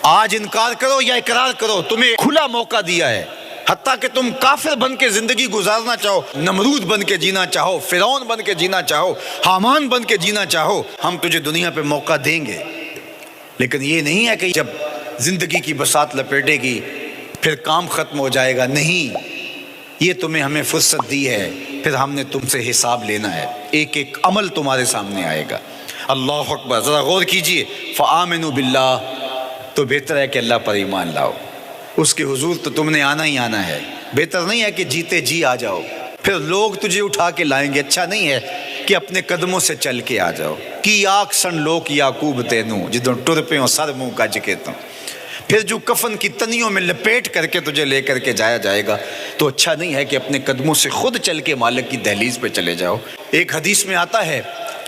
آج انکار کرو یا اقرار کرو، تمہیں کھلا موقع دیا ہے، حتیٰ کہ تم کافر بن کے زندگی گزارنا چاہو، نمرود بن کے جینا چاہو، فرعون بن کے جینا چاہو، حامان بن کے جینا چاہو، ہم تجھے دنیا پہ موقع دیں گے۔ لیکن یہ نہیں ہے کہ جب زندگی کی بساط لپیٹے گی پھر کام ختم ہو جائے گا، نہیں، یہ تمہیں ہمیں فرصت دی ہے، پھر ہم نے تم سے حساب لینا ہے، ایک ایک عمل تمہارے سامنے آئے گا۔ اللہ اکبر، ذرا غور کیجئے، فآمنوا باللہ، تو بہتر ہے کہ اللہ پر ایمان لاؤ، اس کے حضور تو تم نے آنا ہی آنا ہے، بہتر نہیں ہے کہ جیتے جی آ جاؤ، پھر لوگ تجھے اٹھا کے لائیں گے، اچھا نہیں ہے کہ اپنے قدموں سے چل کے آ جاؤ۔ کی آنکھ سن لوک یعقوب تینوں جدوں ٹر پہ ہوں سر منہ کج کے تو، پھر جو کفن کی تنیوں میں لپیٹ کر کے تجھے لے کر کے جایا جائے گا، تو اچھا نہیں ہے کہ اپنے قدموں سے خود چل کے مالک کی دہلیز پہ چلے جاؤ۔ ایک حدیث میں آتا ہے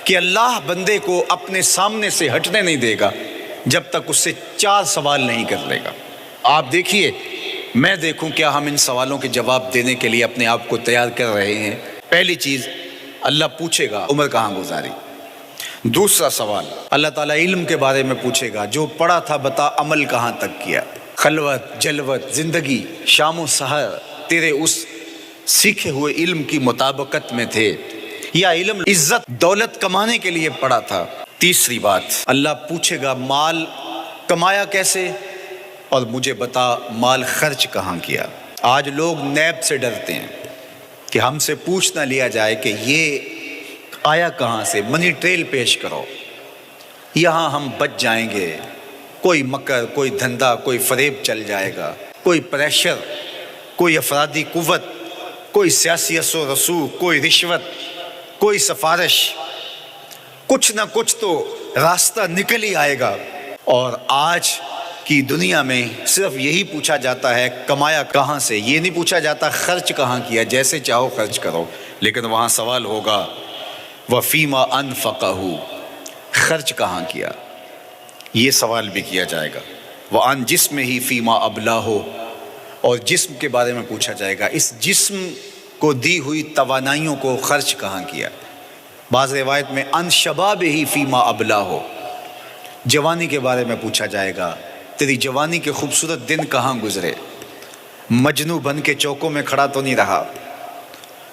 کہ اللہ بندے کو اپنے سامنے سے ہٹنے نہیں دے گا جب تک اس سے 4 سوال نہیں کر لے گا۔ آپ دیکھیے، میں دیکھوں کیا ہم ان سوالوں کے جواب دینے کے لیے اپنے آپ کو تیار کر رہے ہیں۔ پہلی چیز، اللہ پوچھے گا عمر کہاں گزاری۔ دوسرا سوال، اللہ تعالیٰ علم کے بارے میں پوچھے گا، جو پڑھا تھا بتا عمل کہاں تک کیا، خلوت جلوت زندگی شام و سحر تیرے اس سیکھے ہوئے علم کی مطابقت میں تھے یا علم عزت دولت کمانے کے لیے پڑھا تھا۔ تیسری بات، اللہ پوچھے گا مال کمایا کیسے، اور مجھے بتا مال خرچ کہاں کیا۔ آج لوگ نیب سے ڈرتے ہیں کہ ہم سے پوچھ نہ لیا جائے کہ یہ آیا کہاں سے، منی ٹریل پیش کرو، یہاں ہم بچ جائیں گے۔ کوئی مکر، کوئی دھندا، کوئی فریب چل جائے گا، کوئی پریشر، کوئی افرادی قوت، کوئی سیاسی اثر و رسوخ، کوئی رشوت، کوئی سفارش، کچھ نہ کچھ تو راستہ نکل ہی آئے گا۔ اور آج کی دنیا میں صرف یہی پوچھا جاتا ہے کمایا کہاں سے، یہ نہیں پوچھا جاتا خرچ کہاں کیا، جیسے چاہو خرچ کرو، لیکن وہاں سوال ہوگا وفیما انفقہ، خرچ کہاں کیا، یہ سوال بھی کیا جائے گا۔ وعن جسمہ فیما ابلاہ، اور جسم کے بارے میں پوچھا جائے گا، اس جسم کو دی ہوئی توانائیوں کو خرچ کہاں کیا۔ بعض روایت میں ان شبابہ فیما ابلاہ، جوانی کے بارے میں پوچھا جائے گا، تیری جوانی کے خوبصورت دن کہاں گزرے، مجنوں بن کے چوکوں میں کھڑا تو نہیں رہا،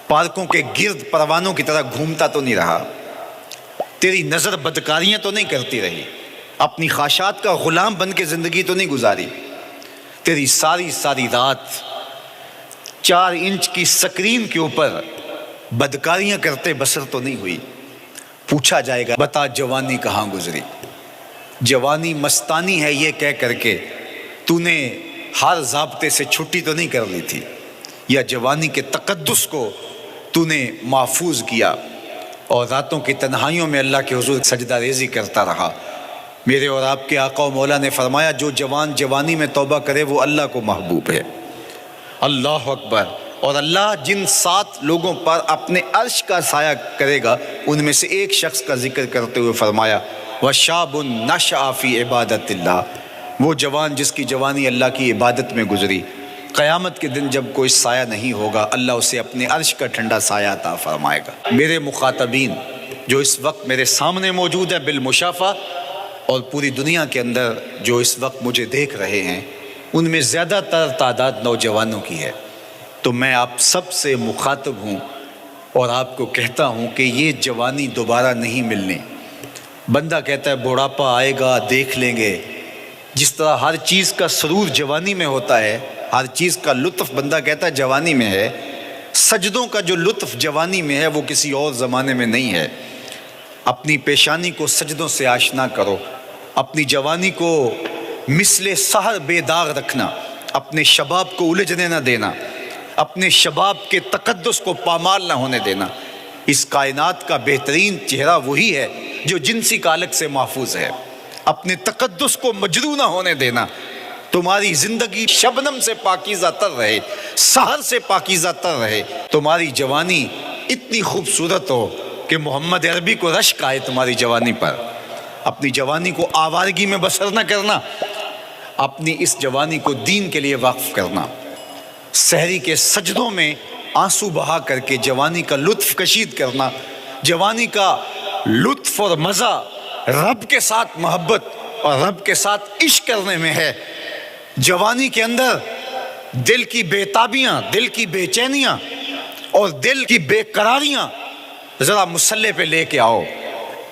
پارکوں کے گرد پروانوں کی طرح گھومتا تو نہیں رہا، تیری نظر بدکاریاں تو نہیں کرتی رہی، اپنی خواہشات کا غلام بن کے زندگی تو نہیں گزاری، تیری ساری رات 4 انچ کی سکرین کے اوپر بدکاریاں کرتے بسر تو نہیں ہوئی۔ پوچھا جائے گا بتا جوانی کہاں گزری، جوانی مستانی ہے یہ کہہ کر کے تو نے ہر ضابطے سے چھٹی تو نہیں کر لی تھی، یا جوانی کے تقدس کو تو نے محفوظ کیا اور راتوں کی تنہائیوں میں اللہ کے حضور سجدہ ریزی کرتا رہا۔ میرے اور آپ کے آقا و مولا نے فرمایا جو جوان جوانی میں توبہ کرے وہ اللہ کو محبوب ہے۔ اللہ اکبر۔ اور اللہ جن 7 لوگوں پر اپنے عرش کا سایہ کرے گا ان میں سے ایک شخص کا ذکر کرتے ہوئے فرمایا وَشَابٌ نَشَأَ فِي عِبَادَةِ اللَّهِ، وہ جوان جس کی جوانی اللہ کی عبادت میں گزری، قیامت کے دن جب کوئی سایہ نہیں ہوگا اللہ اسے اپنے عرش کا ٹھنڈا سایہ عطا فرمائے گا۔ میرے مخاطبین جو اس وقت میرے سامنے موجود ہیں بالمشافہ، اور پوری دنیا کے اندر جو اس وقت مجھے دیکھ رہے ہیں، ان میں زیادہ تر تعداد نوجوانوں کی ہے، تو میں آپ سب سے مخاطب ہوں اور آپ کو کہتا ہوں کہ یہ جوانی دوبارہ نہیں ملنی۔ بندہ کہتا ہے بڑھاپا آئے گا دیکھ لیں گے، جس طرح ہر چیز کا سرور جوانی میں ہوتا ہے، ہر چیز کا لطف بندہ کہتا ہے جوانی میں ہے، سجدوں کا جو لطف جوانی میں ہے وہ کسی اور زمانے میں نہیں ہے۔ اپنی پیشانی کو سجدوں سے آشنا کرو، اپنی جوانی کو مثل سحر بے داغ رکھنا، اپنے شباب کو الجھنے نہ دینا، اپنے شباب کے تقدس کو پامال نہ ہونے دینا۔ اس کائنات کا بہترین چہرہ وہی ہے جو جنسی کالک سے محفوظ ہے۔ اپنے تقدس کو مجروح نہ ہونے دینا۔ تمہاری زندگی شبنم سے پاکیزہ تر رہے، سحر سے پاکیزہ تر رہے، تمہاری جوانی اتنی خوبصورت ہو کہ محمد عربی کو رشک آئے تمہاری جوانی پر۔ اپنی جوانی کو آوارگی میں بسر نہ کرنا، اپنی اس جوانی کو دین کے لیے وقف کرنا۔ سحری کے سجدوں میں آنسو بہا کر کے جوانی کا لطف کشید کرنا، جوانی کا لطف اور مزہ، رب کے ساتھ محبت اور رب کے ساتھ عشق کرنے میں ہے۔ جوانی کے اندر دل کی بےتابیاں، دل کی بے چینیاں اور دل کی بے قراریاں ذرا مسلح پہ لے کے آؤ۔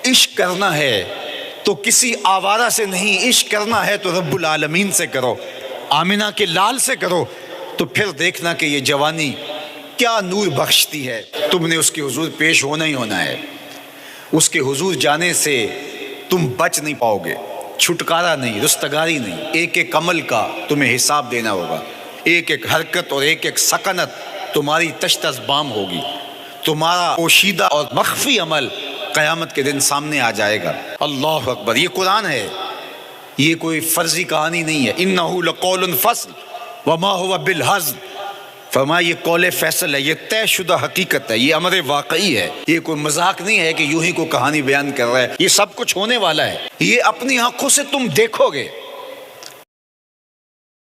عشق کرنا ہے تو کسی آوارہ سے نہیں، عشق کرنا ہے تو رب العالمین سے کرو، آمنہ کے لال سے کرو، تو پھر دیکھنا کہ یہ جوانی کیا نور بخشتی ہے۔ تم نے اس کے حضور پیش ہونا ہی ہونا ہے، اس کے حضور جانے سے تم بچ نہیں پاؤ گے، چھٹکارا نہیں، رستگاری نہیں۔ ایک ایک عمل کا تمہیں حساب دینا ہوگا، ایک ایک حرکت اور ایک ایک سکنت تمہاری تشت ازبام ہوگی، تمہارا پوشیدہ اور مخفی عمل قیامت کے دن سامنے آ جائے گا۔ اللہ اکبر، یہ قرآن ہے، یہ کوئی فرضی کہانی نہیں ہے۔ انہ لقول فصل وما هو بالہزل، فرمایا یہ قول فیصل ہے، یہ طے شدہ حقیقت ہے، یہ امر واقعی ہے، یہ کوئی مذاق نہیں ہے کہ یوں ہی کو کہانی بیان کر رہا ہے، یہ سب کچھ ہونے والا ہے، یہ اپنی آنکھوں سے تم دیکھو گے۔